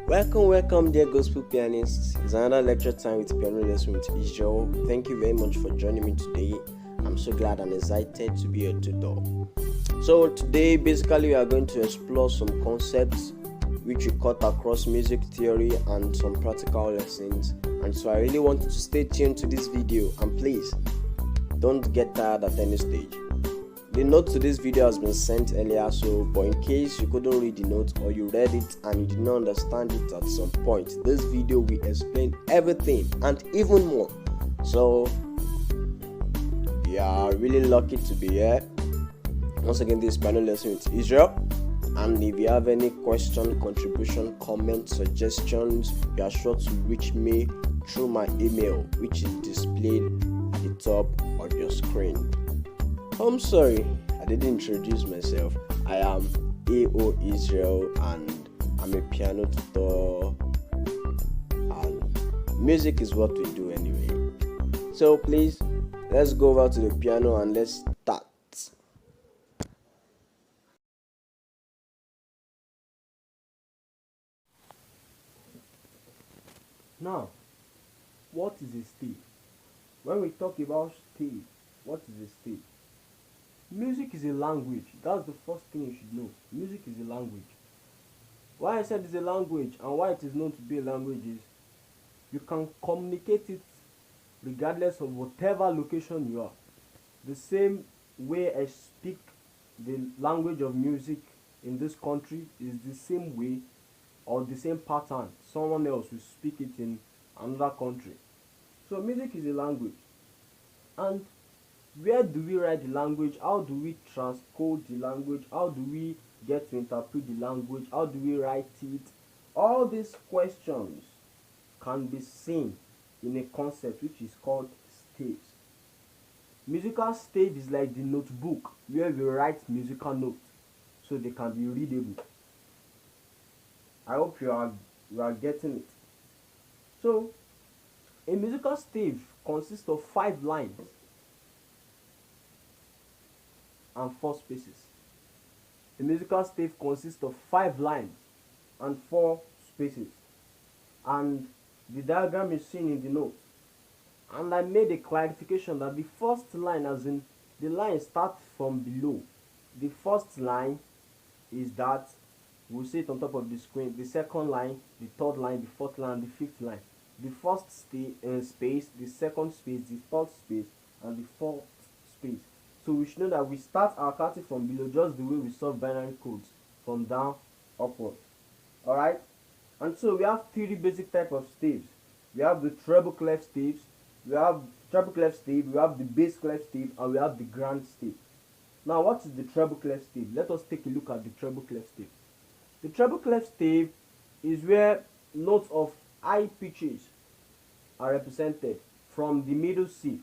Welcome, dear gospel pianists. It's another lecture time with Piano Lesson with Israel. Thank you very much for joining me today. I'm so glad and excited to be your tutor. So today, basically, we are going to explore some concepts which we cut across music theory and some practical lessons. And so I really want you to stay tuned to this video, and please don't get tired at any stage. The note to this video has been sent earlier, but in case you couldn't read the note or you read it and you did not understand it at some point, this video will explain everything and even more. So you are really lucky to be here. Once again, this Piano Lesson with Israel. And if you have any question, contribution, comment, suggestions, you are sure to reach me through my email, which is displayed at the top of your screen. I'm sorry, I didn't introduce myself. I am AO Israel and I'm a piano tutor, and music is what we do anyway. So please, let's go over to the piano and let's start. Now, what is a stave? When we talk about stave, what is a stave? Music is a language. That's the first thing you should know. Music is a language. Why I said it's a language and why it is known to be a language is you can communicate it regardless of whatever location you are. The same way I speak the language of music in this country is the same way or the same pattern someone else will speak it in another country. So music is a language. And where do we write the language? How do we transcode the language? How do we get to interpret the language? How do we write it? All these questions can be seen in a concept which is called staves. Musical stave is like the notebook where we write musical notes so they can be readable. I hope you are getting it. So a musical stave consists of 5 lines and 4 spaces. A musical stave consists of 5 lines and 4 spaces, and the diagram is seen in the note. And I made a clarification that the first line, as in the line starts from below. The first line is that we'll see it on top of the screen. The second line, the third line, the fourth line, the fifth line. The first space, the second space, the third space, and the fourth space. So we should know that we start our counting from below, just the way we solve binary codes, from down upward. Alright? And so we have 3 basic types of staves. We have the treble clef staves, we have treble clef stave, we have the bass clef stave, and we have the grand stave. Now what is the treble clef stave? Let us take a look at the treble clef stave. The treble clef stave is where notes of high pitches are represented from the middle C,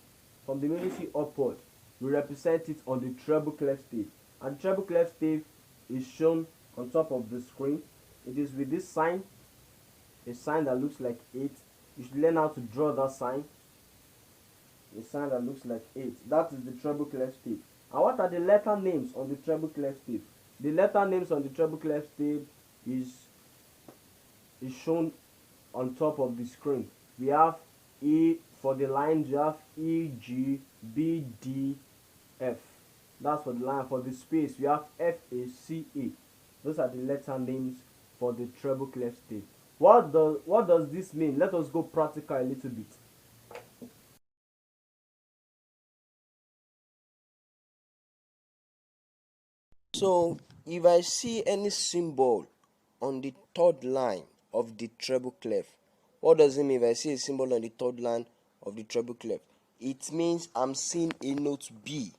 upward. We represent it on the treble clef stave, and treble clef stave is shown on top of the screen. It is with this sign, a sign that looks like 8. You should learn how to draw that sign, a sign that looks like 8. That is the treble clef stave. And what are the letter names on the treble clef stave? The letter names on the treble clef stave is shown on top of the screen. We have E for the lines. You have E, G, B, D, F. That's for the line. For the space, we have F, A, C, A. Those are the letter names for the treble clef stave. What does this mean? Let us go practical a little bit. So if I see any symbol on the third line of the treble clef, what does it mean? If I see a symbol on the third line of the treble clef, it means I'm seeing a note B.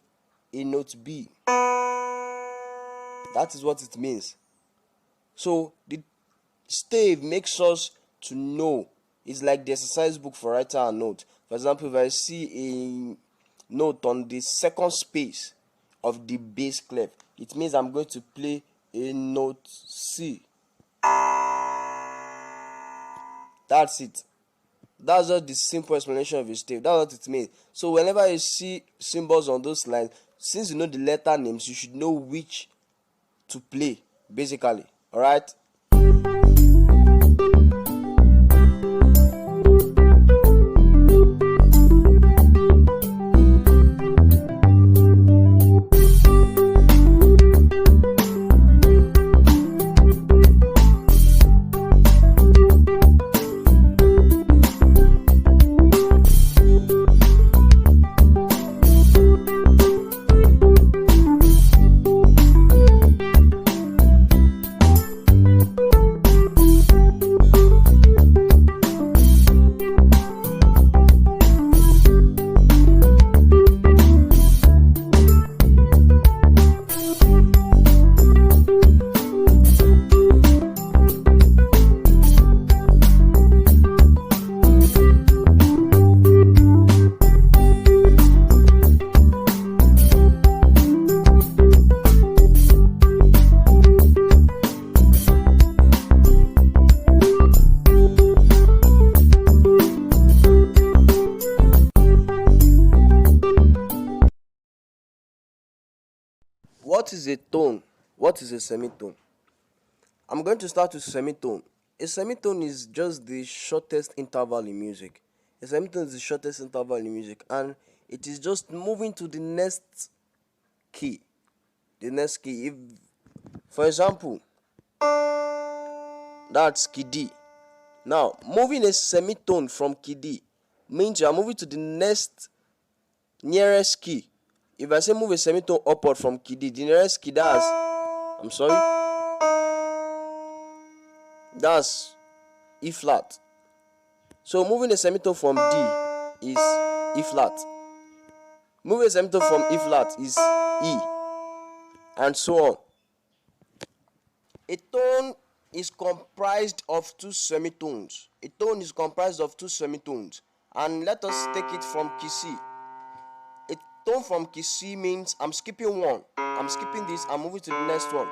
A note B. That is what it means. So the stave makes us to know. It's like the exercise book for writing a note. For example, if I see a note on the second space of the bass clef, it means I'm going to play a note C. That's it. That's just the simple explanation of a stave. That's what it means. So whenever you see symbols on those lines, since you know the letter names, you should know which to play, basically. Alright? is a tone? What is a semitone? I'm going to start with semitone. A semitone is just the shortest interval in music. A semitone is the shortest interval in music, and it is just moving to the next key. The next key. If, for example, that's key D. Now, moving a semitone from key D means you are moving to the nearest key. If I say move a semitone upward from key D, the nearest key that's E flat. So moving a semitone from D is E flat. Moving a semitone from E flat is E, and so on. A tone is comprised of two semitones. A tone is comprised of two semitones. And let us take it from key C. A tone from key C means I'm skipping one. I'm skipping this, I'm moving to the next one.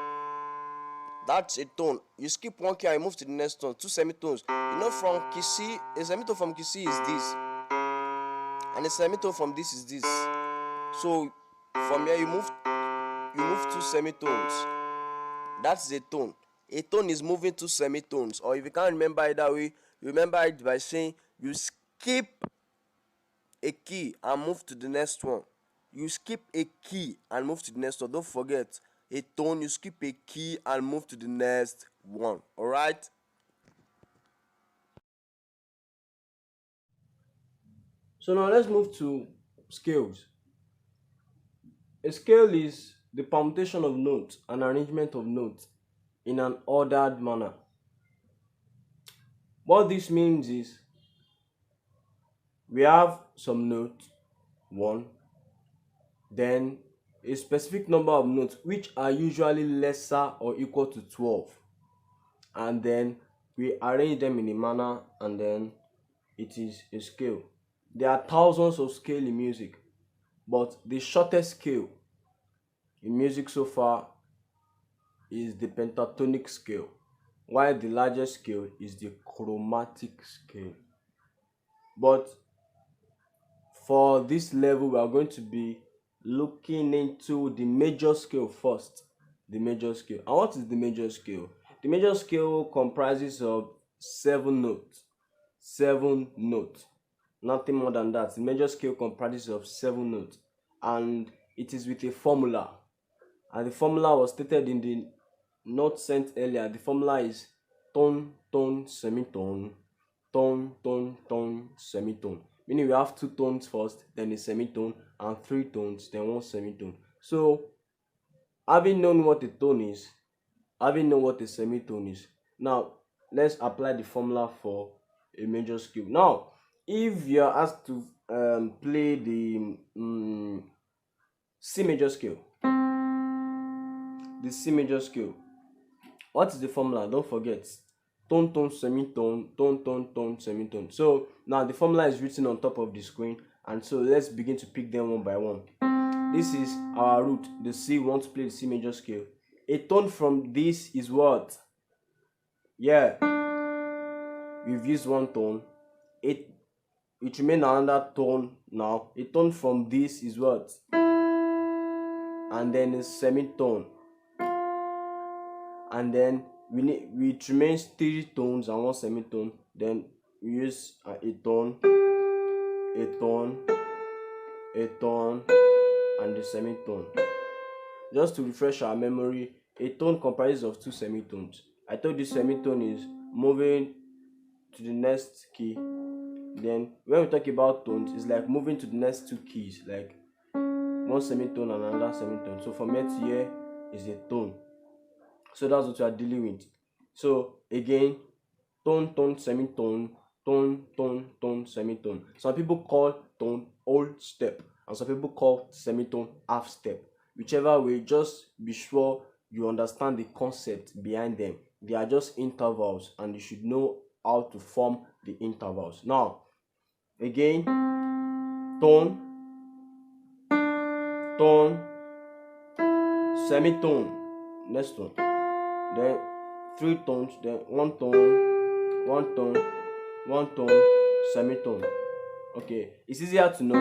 That's a tone. You skip one key and you move to the next one. Two semitones. You know, from key C, a semitone from key C is this. And a semitone from this is this. So from here you move two semitones. That's a tone. A tone is moving two semitones. Or if you can't remember it that way, remember it by saying you skip a key and move to the next one. You skip a key and move to the next one. Don't forget, a tone, you skip a key and move to the next one. Alright? So now let's move to scales. A scale is the permutation of notes and arrangement of notes in an ordered manner. What this means is we have some notes, one, then a specific number of notes which are usually lesser or equal to 12, and then we arrange them in a manner, and then it is a scale. There are thousands of scales in music, but the shortest scale in music so far is the pentatonic scale, while the largest scale is the chromatic scale. But for this level, we are going to be looking into the major scale first. The major scale. And what is the major scale? The major scale comprises of 7 notes. 7 notes. Nothing more than that. The major scale comprises of 7 notes. And it is with a formula. And the formula was stated in the note sent earlier. The formula is tone, tone, semitone, tone, tone, tone, semitone. Meaning we have 2 tones first, then a semitone, and 3 tones, then 1 semitone. So, having known what a tone is, having known what a semitone is, now let's apply the formula for a major scale. Now, if you are asked to play the C major scale, what is the formula? Don't forget. Tone, tone, semitone, tone, tone, tone, semitone. So now the formula is written on top of the screen, and so let's begin to pick them one by one. This is our root, the C. We want to play the C major scale. A tone from this is what? Yeah, we've used one tone. It remains another tone now. A tone from this is what? And then a semitone. And then it remains 3 tones and 1 semitone. Then we use a tone, a tone, a tone, and the semitone. Just to refresh our memory, a tone comprises of 2 semitones. I told you semitone is moving to the next key. Then when we talk about tones, it's like moving to the next 2 keys, like 1 semitone and another semitone. So from here to here is a tone. So that's what we are dealing with. So again, tone, tone, semitone, tone, tone, tone, semitone. Some people call tone whole step, and some people call semitone half step. Whichever way, just be sure you understand the concept behind them. They are just intervals, and you should know how to form the intervals. Now, again, tone, tone, semitone. Next one. Then 3 tones, then 1 tone, 1 tone, 1 tone, semitone. Okay, it's easier to know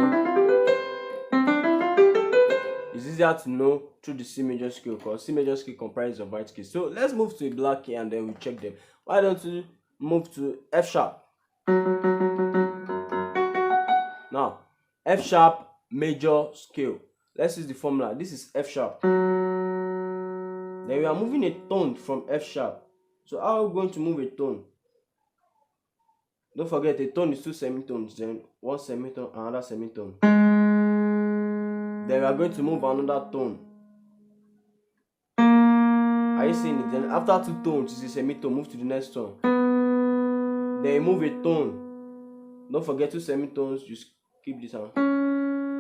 easier to know through the C major scale because C major scale comprises of white keys. So let's move to a black key and then we check them. Why don't we move to F sharp? Now, F sharp major scale. Let's use the formula. This is F sharp. Then we are moving a tone from F sharp. So how are we going to move a tone? Don't forget, a tone is 2 semitones, then 1 semitone, another semitone. Then we are going to move another tone. Are you seeing it? Then after 2 tones is a semitone, move to the next tone. Then move a tone. Don't forget 2 semitones, just keep this on.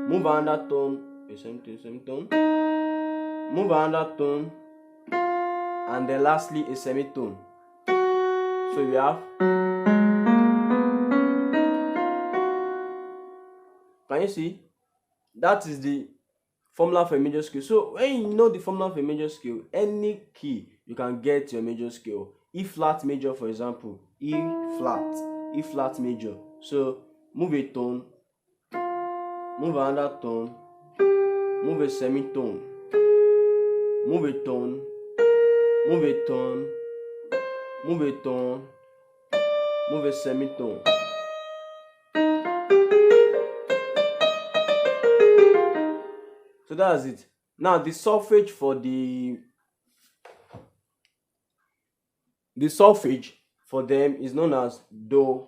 Move another tone, a semitone. Move another tone, and then lastly a semitone. So we have. Can you see? That is the formula for a major scale. So when you know the formula for a major scale, any key you can get your major scale. E flat major, for example, E flat major. So move a tone, move another tone, move a semitone, move a tone, move a tone, move a tone, move a semitone. So that's it. Now the solfege for the solfege for them is known as do,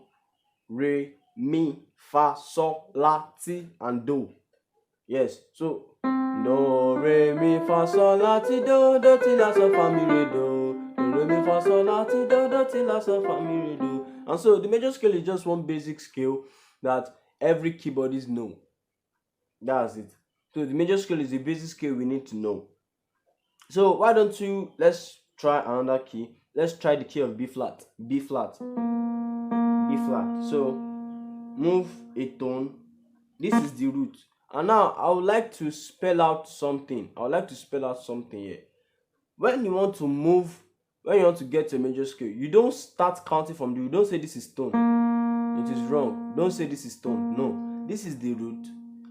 re, mi, fa, sol, la, ti, and do. Yes, so do, re, mi, fa, sol, la, ti, do, ti, la, sol, fa, mi, re, do, re, mi, fa, sol, la, ti, do, ti, la, sol, fa, mi, re, do. And so the major scale is just one basic scale that every keyboardist know. That's it. So the major scale is the basic scale we need to know. So why don't you, let's try another key. Let's try the key of B flat. B flat. So move a tone. This is the root. And now I would like to spell out something. Here. When you want to get a major scale, you don't start counting from the root. Don't say this is tone. It is wrong. Don't say this is tone. No. This is the root.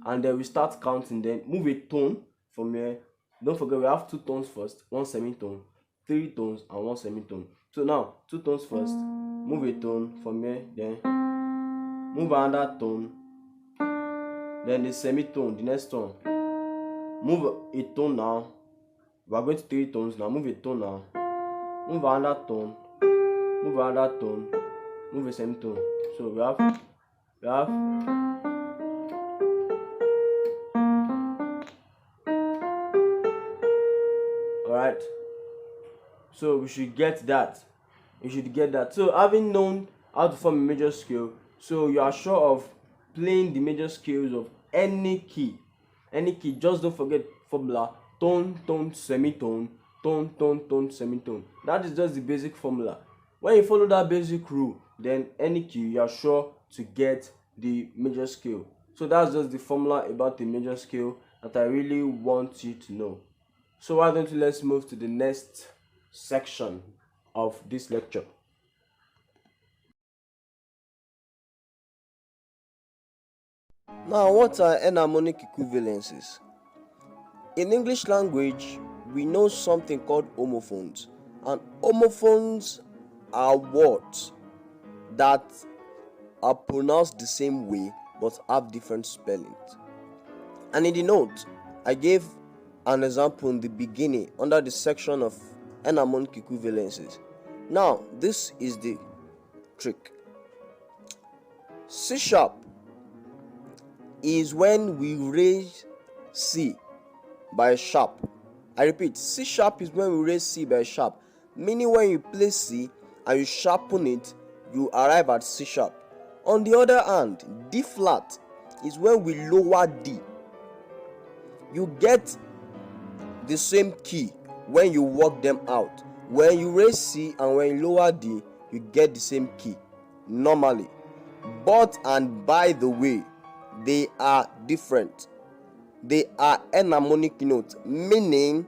And then we start counting. Then move a tone from here. Don't forget we have 2 tones first, 1 semitone, 3 tones and 1 semitone. So now 2 tones first, move a tone from here, then move another tone, then the semitone, the next tone. Move a tone now. We are going to 3 tones now. Move a tone now. Move another tone. Move another tone. Move a semitone. So we have. Alright. So we should get that. So having known how to form a major scale, so you are sure of playing the major scales of any key. Just don't forget formula: tone, tone, semitone, tone, tone, tone, semitone. That is just the basic formula. When you follow that basic rule, then any key you are sure to get the major scale. So that's just the formula about the major scale that I really want you to know. So why don't you, let's move to the next section of this lecture. Now, what are enharmonic equivalences? In English language, we know something called homophones, and homophones are words that are pronounced the same way but have different spellings. And in the note, I gave an example in the beginning under the section of enharmonic equivalences. Now, this is the trick. C sharp is when we raise C by a sharp. I repeat, C sharp is when we raise C by a sharp, meaning when you play C and you sharpen it, you arrive at C sharp. On the other hand, D flat is when we lower D. You get the same key when you work them out. When you raise C and when you lower D, you get the same key normally. But and by the way, they are different. They are enharmonic notes, meaning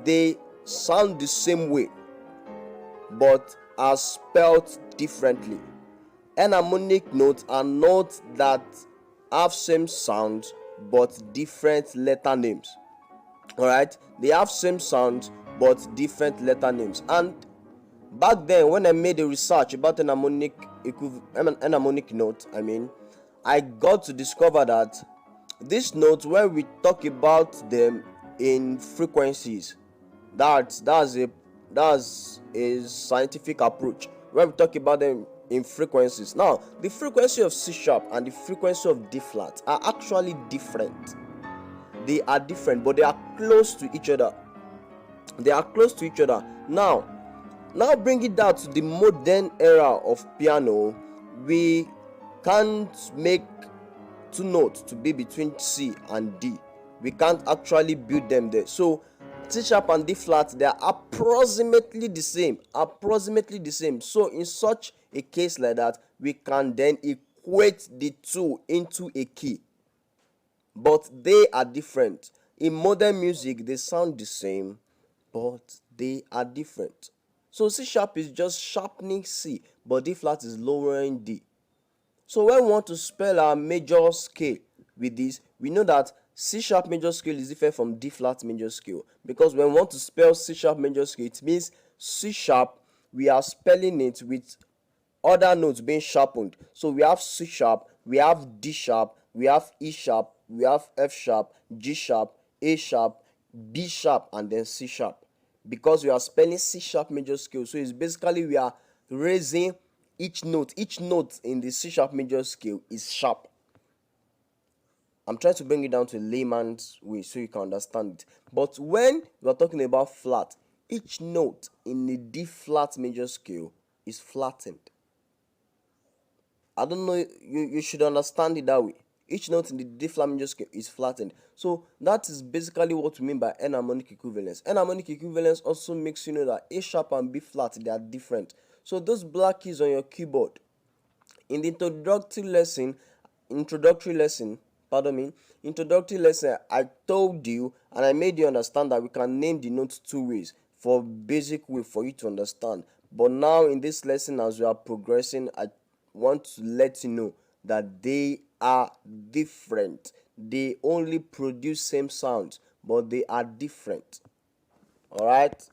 they sound the same way but are spelled differently. Enharmonic notes are notes that have same sounds but different letter names. All right, they have same sounds but different letter names. And back then, when I made a research about enharmonic note, I got to discover that these notes, when we talk about them in frequencies, that's a scientific approach. When we talk about them in frequencies, now the frequency of C sharp and the frequency of D flat are actually different. They are different, but they are close to each other. Now bring it down to the modern era of piano. We can't make two notes to be between C and D. We can't actually build them there. So C sharp and D flat, they are approximately the same. So in such a case like that, we can then equate the two into a key, but they are different. In modern music, they sound the same, but they are different. So C sharp is just sharpening C, but D flat is lowering D. So when we want to spell our major scale with this, we know that C sharp major scale is different from D flat major scale, because when we want to spell C sharp major scale, it means C sharp, we are spelling it with other notes being sharpened. So we have C sharp, we have D sharp, we have E sharp, we have F sharp, G sharp, A sharp, B sharp, and then C sharp, because we are spelling C sharp major scale. So it's basically we are raising each note in the C sharp major scale is sharp. I'm trying to bring it down to a layman's way so you can understand it. But when we are talking about flat, each note in the D flat major scale is flattened. I don't know, you should understand it that way. Each note in the D flat major scale is flattened. So that is basically what we mean by enharmonic equivalence. Enharmonic equivalence also makes you know that A sharp and B flat, they are different. So those black keys on your keyboard, in the introductory lesson, I told you and I made you understand that we can name the notes two ways, for basic way for you to understand. But now in this lesson, as we are progressing, I want to let you know that they are different. They only produce same sounds, but they are different. All right.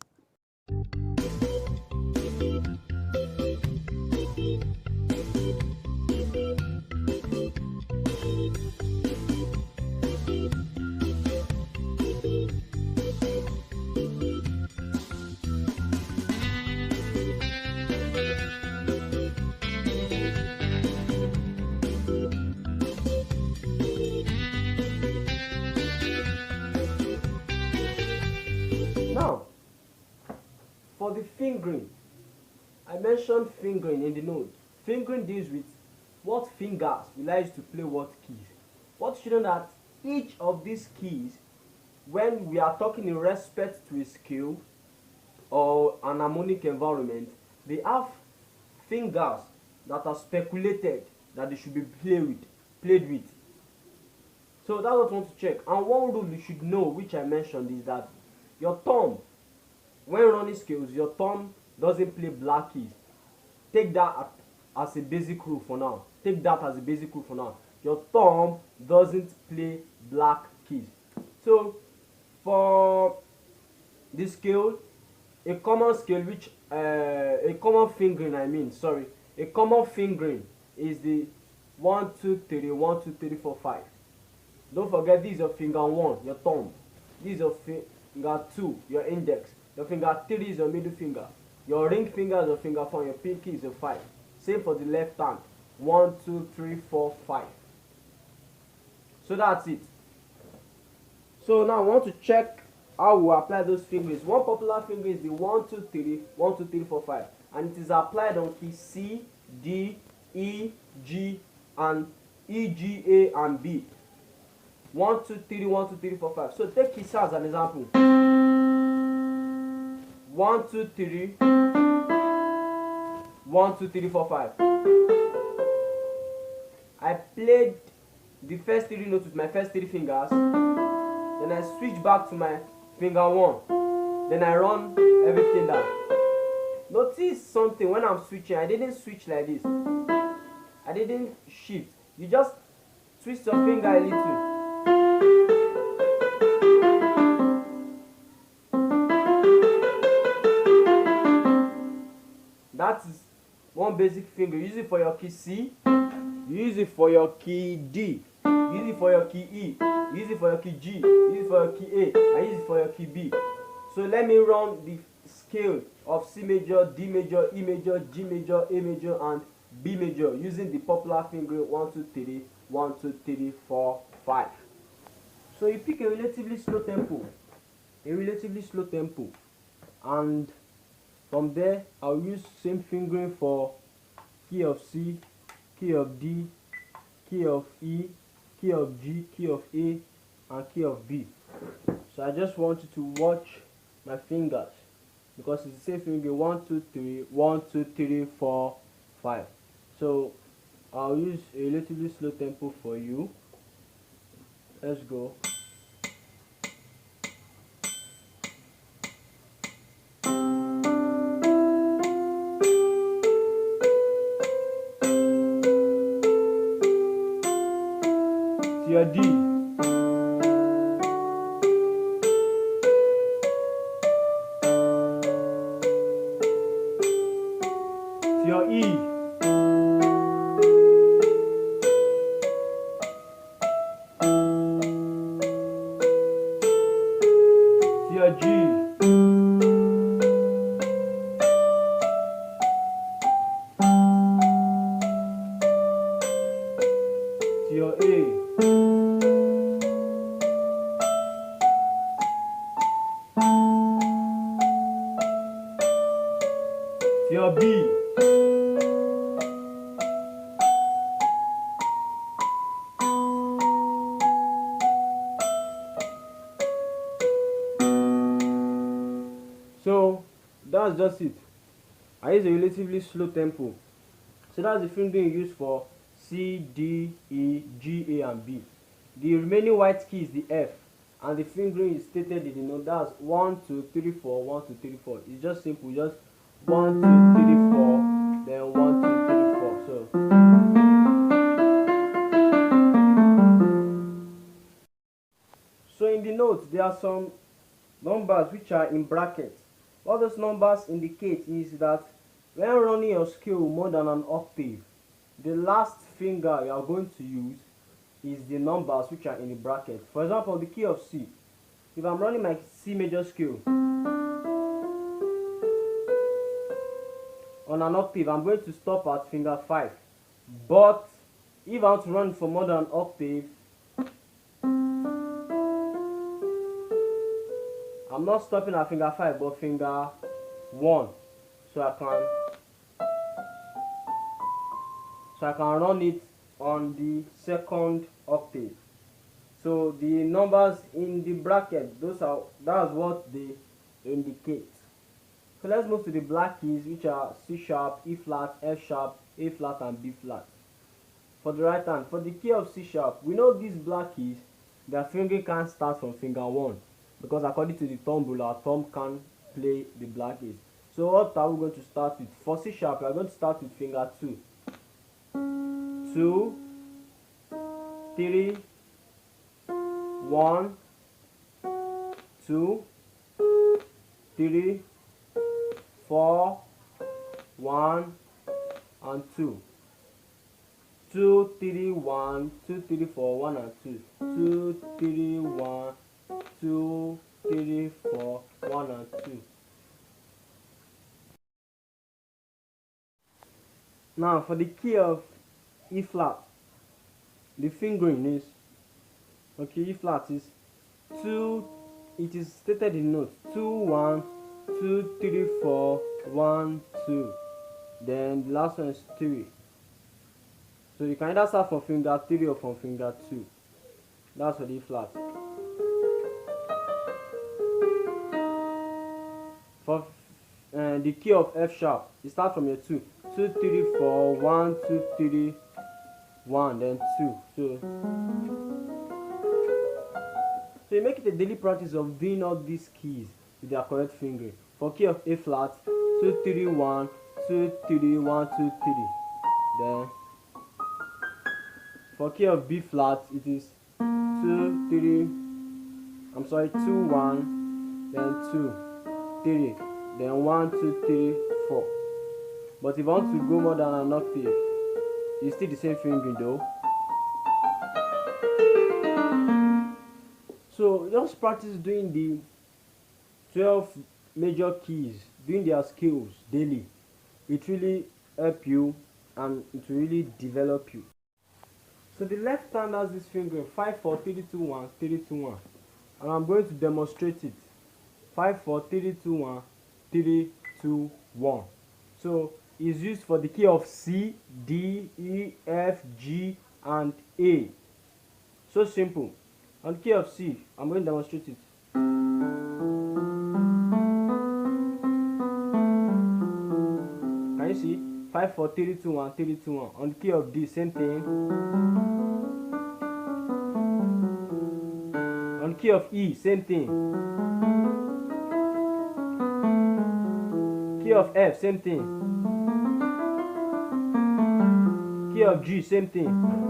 Now, for the fingering, I mentioned fingering in the note. Fingering deals with what fingers will I use to play what keys. What you know that each of these keys, when we are talking in respect to a scale or an harmonic environment, they have fingers that are speculated that they should be played with. So that's what I want to check. And one rule you should know, which I mentioned, is that your thumb, when running scales, your thumb doesn't play black keys. Take that as a basic rule for now. Your thumb doesn't play black keys. So for the scale, a common scale which a common fingering is the 1 2 3 1 2 3 4 5. Don't forget, this is your finger 1, your thumb. This is your finger 2, your index. Your finger 3 is your middle finger. Your ring finger is your finger 4. Your pinky is your 5. Same for the left hand. 1 2 3 4 5. So that's it. So now I want to check how we apply those fingers. One popular finger is the 1 2 3 1 2 3 4 5, and it is applied on key C, D, E, G, and E, G, A, and B. 1 2 3 1 2 3 4 5. So take key C as an example. 1 2 3 1 2 3 4 5. I played the first three notes with my first three fingers. Then I switch back to my finger 1. Then I run everything down. Notice something when I'm switching. I didn't switch like this. I didn't shift. You just twist your finger a little. one basic finger. Use it for your key C, use it for your key D, use it for your key E, use it for your key G, use it for your key A, and use it for your key B. So let me run the scale of C major, D major, E major, G major, A major, and B major using the popular finger 1, 2, 3, 1, 2, 3, 4, 5. So you pick a relatively slow tempo, and from there I'll use same fingering for key of C, key of D, key of E, key of G, key of A, and key of B. So I just want you to watch my fingers because it's the same finger 1, 2, 3, 1, 2, 3, 4, 5. So I'll use a relatively slow tempo for you. Let's go. To your D, to your E, to your G, to your A, to your B. So that's just it. I use a relatively slow tempo. So that's the fingering you use for C, D, E, G, A, and B. The remaining white key is the F, and the fingering is stated in the note. That's 1, 2, 3, 4, 1, 2, 3, 4. It's just simple, just 1, 2, 3, 4, then 1, 2, 3, 4. So in the note, there are some numbers which are in brackets. What those numbers indicate is that when running your scale more than an octave, the last finger you are going to use is the numbers which are in the bracket. For example, the key of C. If I'm running my C major scale on an octave, I'm going to stop at finger 5. But if I want to run for more than an octave, I'm not stopping at finger 5 but finger 1. So I can run it on the second octave. So the numbers in the bracket, that's what they indicate. So let's move to the black keys, which are C sharp, E flat, F sharp, A flat, and B flat. For the right hand, for the key of C sharp, we know these black keys, their fingering can't start from finger 1 because according to the thumb rule, our thumb can play the black keys. So what are we going to start with? For C sharp, we are going to start with finger 2. 2, 3, 1, 2, 3, 4, 1, and 2. 2, 3, 1, 2, 3, 4, 1, and 2. 2, 3, 1, 2, 3, 4, 1, and 2. Now for the key of E flat, the fingering is, okay, E flat is 2, it is stated in note 2, 1, 2, 3, 4, 1, 2. Then the last one is 3. So you can either start from finger 3 or from finger 2. That's for the E flat. For the key of F sharp, you start from your 2. 2, 3, 4, 1, 2, 3, 1, then 2. So you make it a daily practice of doing all these keys with their correct fingering. For key of A flat, 2, 3, 1, 2, 3, 1, 2, 3. Then for key of B flat, it is 2, 3, 2, 1, then 2, 3, then 1, 2, 3, 4. But if you want to go more than an octave, it's still the same fingering though. So just practice doing the 12 major keys, doing their scales daily. It really help you and it will really develop you. So the left hand has this finger 5 4 3 2 1 3 2 1, and I'm going to demonstrate it. 5 4 3 2 1 3 2 1. So it's used for the key of C, D, E, F, G, and A. So simple. On the key of C, I'm going to demonstrate it. Can you see? 5 4 3 2 1 3 2 1. On the key of D, same thing. On the key of E, same thing. Key of F, same thing. Key of G, same thing.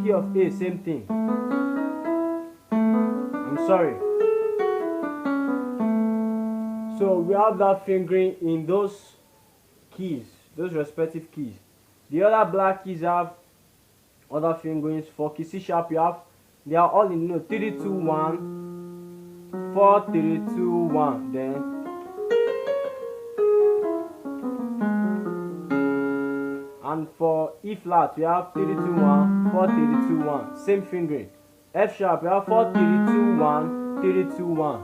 Key of A, same thing. I'm sorry. So we have that fingering in those keys, those respective keys. The other black keys have other fingerings. For key C sharp, you have, they are all in note 3 2 1 4 3 2 1. Then and for E flat, we have 3 2 1 4 3 2 1, same fingering. F sharp, we have 4 3 2 1 3 2 1.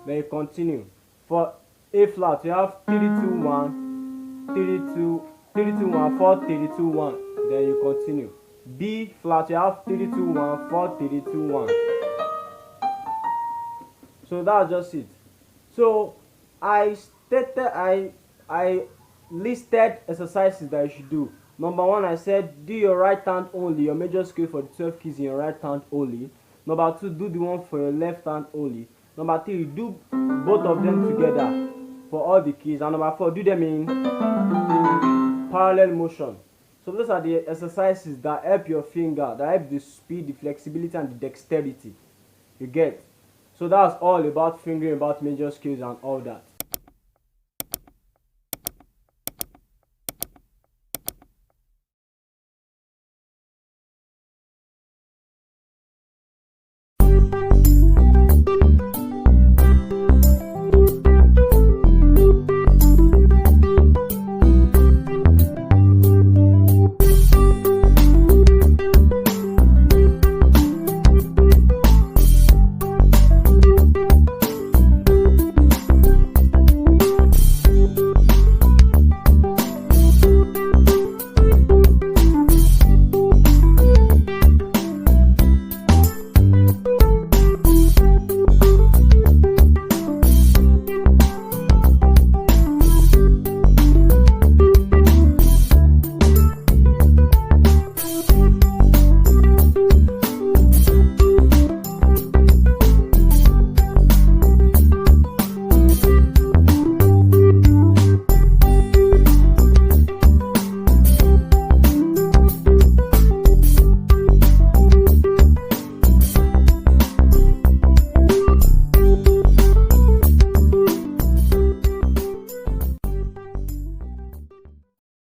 Then you continue. For A flat, we have 3 2 1 3 2 1 4 3 2 1. Then you continue. B flat, you have 3 2 1 4 3 2 1. So that's just it. So I listed exercises that you should do. Number 1, I said do your right hand only, your major scale for the 12 keys in your right hand only. Number 2, do the one for your left hand only. Number 3, do both of them together for all the keys. And number 4, do them in parallel motion. So those are the exercises that help your finger, that help the speed, the flexibility, and the dexterity. You get? So that's all about fingering, about major scales and all that.